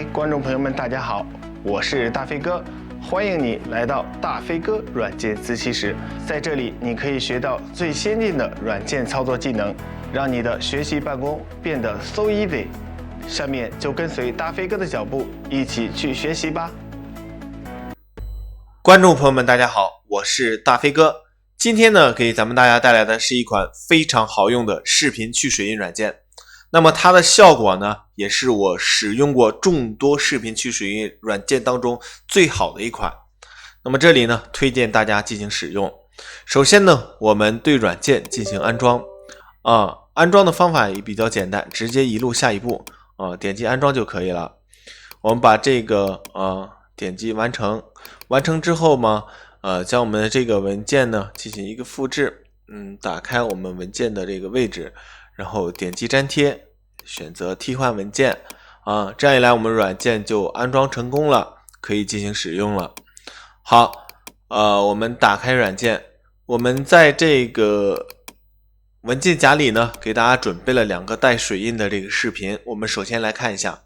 嗨，观众朋友们，大家好，我是大飞哥，欢迎你来到大飞哥软件自习室。在这里，你可以学到最先进的软件操作技能，让你的学习办公变得 so easy。下面就跟随大飞哥的脚步，一起去学习吧。观众朋友们，大家好，我是大飞哥。今天呢，给咱们大家带来的是一款非常好用的视频去水印软件。那么它的效果呢，也是我使用过众多视频去水印软件当中最好的一款。那么这里呢，推荐大家进行使用。首先呢，我们对软件进行安装。安装的方法也比较简单，直接一路下一步，点击安装就可以了。我们把这个点击完成，完成之后嘛，将我们的这个文件呢进行一个复制，打开我们文件的这个位置。然后点击粘贴，选择替换文件这样一来我们软件就安装成功了，可以进行使用了。好，我们打开软件，我们在这个文件夹里呢，给大家准备了2个带水印的这个视频，我们首先来看一下。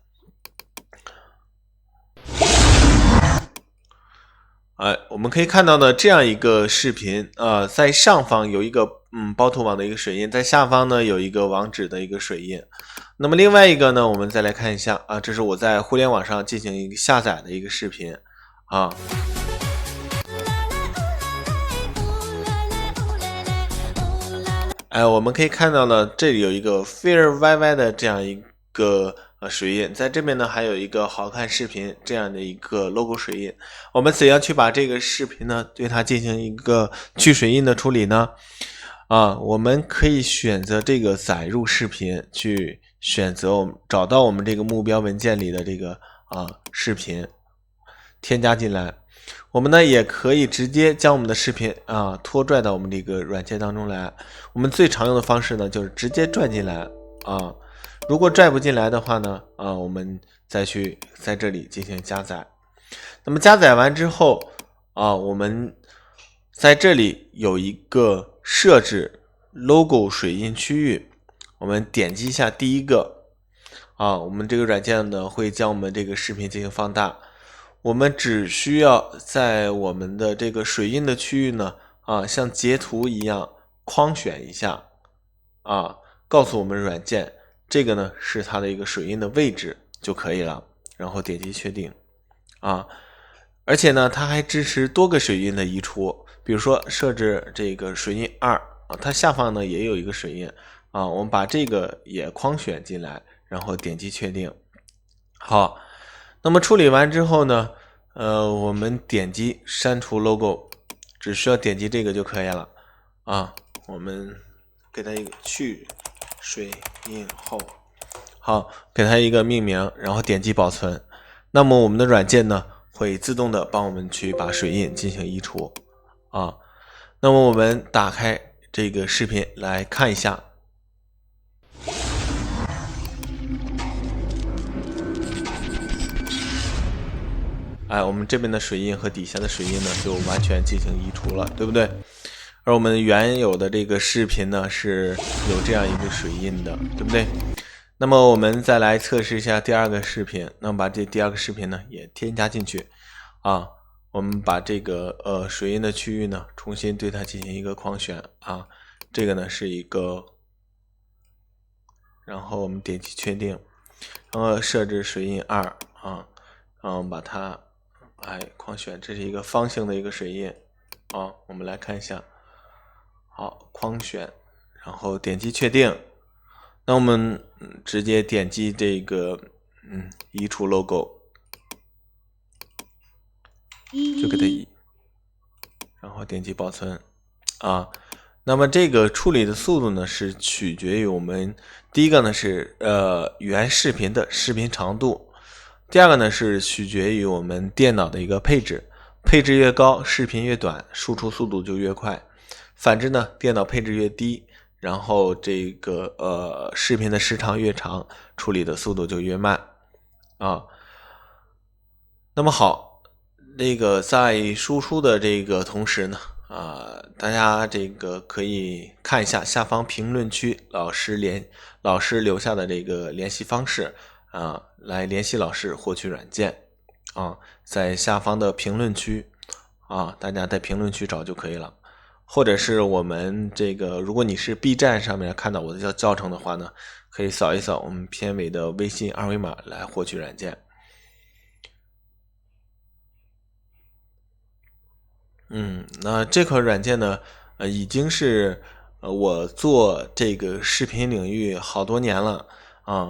我们可以看到呢这样一个视频，在上方有一个包图网的一个水印，在下方呢有一个网址的一个水印。那么另外一个呢，我们再来看一下这是我在互联网上进行一个下载的一个视频我们可以看到呢，这里有一个飞儿歪歪的这样一个水印，在这边呢还有一个好看视频这样的一个 logo 水印。我们怎样去把这个视频呢对它进行一个去水印的处理呢？我们可以选择这个载入视频，去选择我们找到我们这个目标文件里的这个视频，添加进来。我们呢也可以直接将我们的视频拖拽到我们这个软件当中来。我们最常用的方式呢就是直接拽进来如果拽不进来的话呢我们再去在这里进行加载。那么加载完之后我们在这里有一个设置 logo 水印区域，我们点击一下第一个我们这个软件呢会将我们这个视频进行放大。我们只需要在我们的这个水印的区域呢像截图一样框选一下告诉我们软件这个呢是它的一个水印的位置就可以了，然后点击确定而且呢它还支持多个水印的移除，比如说设置这个水印2它下方呢也有一个水印我们把这个也框选进来，然后点击确定。好，那么处理完之后呢我们点击删除 logo， 只需要点击这个就可以了我们给它一个去水印后，好，给它一个命名，然后点击保存。那么我们的软件呢会自动的帮我们去把水印进行移除那么我们打开这个视频来看一下。我们这边的水印和底下的水印呢就完全进行移除了，对不对？而我们原有的这个视频呢是有这样一个水印的，对不对？那么我们再来测试一下第2个视频，那么把这第2个视频呢也添加进去我们把这个水印的区域呢重新对它进行一个框选这个呢是一个，然后我们点击确定，然后设置水印2然后把它框选，这是一个方形的一个水印我们来看一下。好，框选，然后点击确定。那我们直接点击这个移除 logo， 就给它移，然后点击保存那么这个处理的速度呢是取决于我们第一个呢是原视频的视频长度，第2个呢是取决于我们电脑的一个配置，配置越高视频越短，输出速度就越快。反之呢，电脑配置越低，然后这个视频的时长越长，处理的速度就越慢那么好，那个在输出的这个同时呢大家这个可以看一下下方评论区老师留下的这个联系方式来联系老师获取软件在下方的评论区大家在评论区找就可以了。或者是我们这个，如果你是 B 站上面看到我的教程的话呢，可以扫一扫我们片尾的微信二维码来获取软件。那这款软件呢，已经是我做这个视频领域好多年了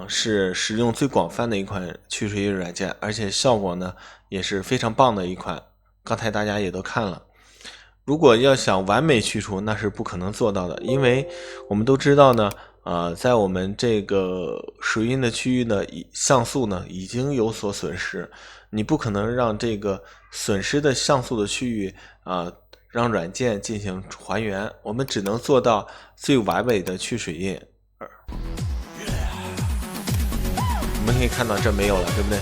是使用最广泛的一款去水印软件，而且效果呢也是非常棒的一款。刚才大家也都看了。如果要想完美去除，那是不可能做到的，因为我们都知道呢，在我们这个水印的区域呢，像素呢已经有所损失，你不可能让这个损失的像素的区域让软件进行还原，我们只能做到最完美的去水印。我们可以看到这没有了，对不对？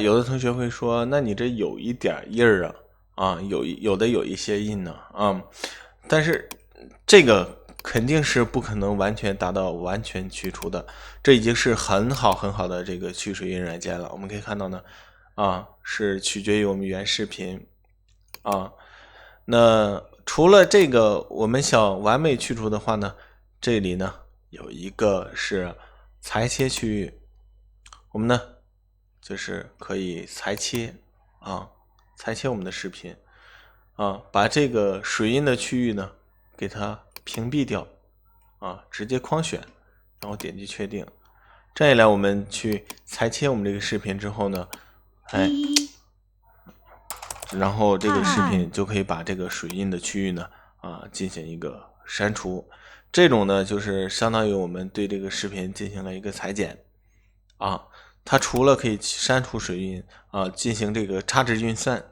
有的同学会说，那你这有一点印儿有的有一些印呢但是这个肯定是不可能完全达到完全去除的，这已经是很好的这个去水印软件了。我们可以看到呢是取决于我们原视频那除了这个我们想完美去除的话呢，这里呢有一个是裁切区域，我们呢就是可以裁切裁切我们的视频把这个水印的区域呢给它屏蔽掉直接框选，然后点击确定。这样一来，我们去裁切我们这个视频之后呢然后这个视频就可以把这个水印的区域呢进行一个删除。这种呢就是相当于我们对这个视频进行了一个裁剪它除了可以删除水印进行这个差值运算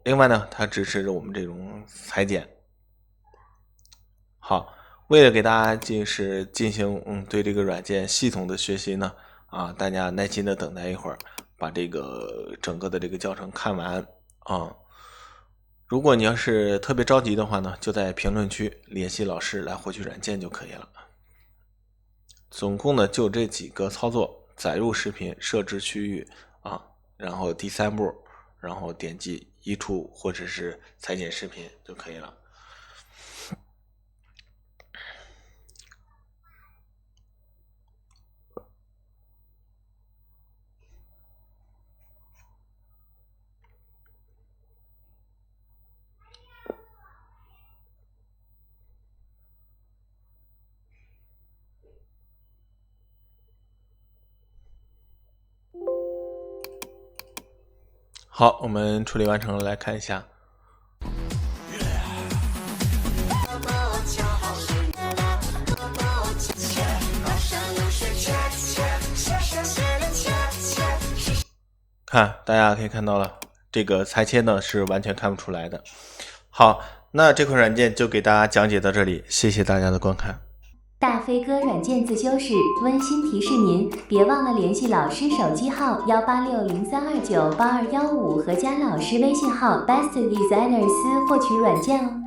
另外呢它支持着我们这种裁剪。好，为了给大家进行对这个软件系统的学习呢大家耐心的等待一会儿，把这个整个的这个教程看完如果你要是特别着急的话呢，就在评论区联系老师来获取软件就可以了。总共呢就这几个操作：载入视频、设置区域然后第3步，然后点击移除或者是裁剪视频就可以了。好，我们处理完成了，来看一下。看，大家可以看到了，这个裁切呢是完全看不出来的。好，那这款软件就给大家讲解到这里，谢谢大家的观看。大飞哥软件自修室温馨提示您，别忘了联系老师手机号18603298215和加老师微信号 bestdesigners 获取软件哦。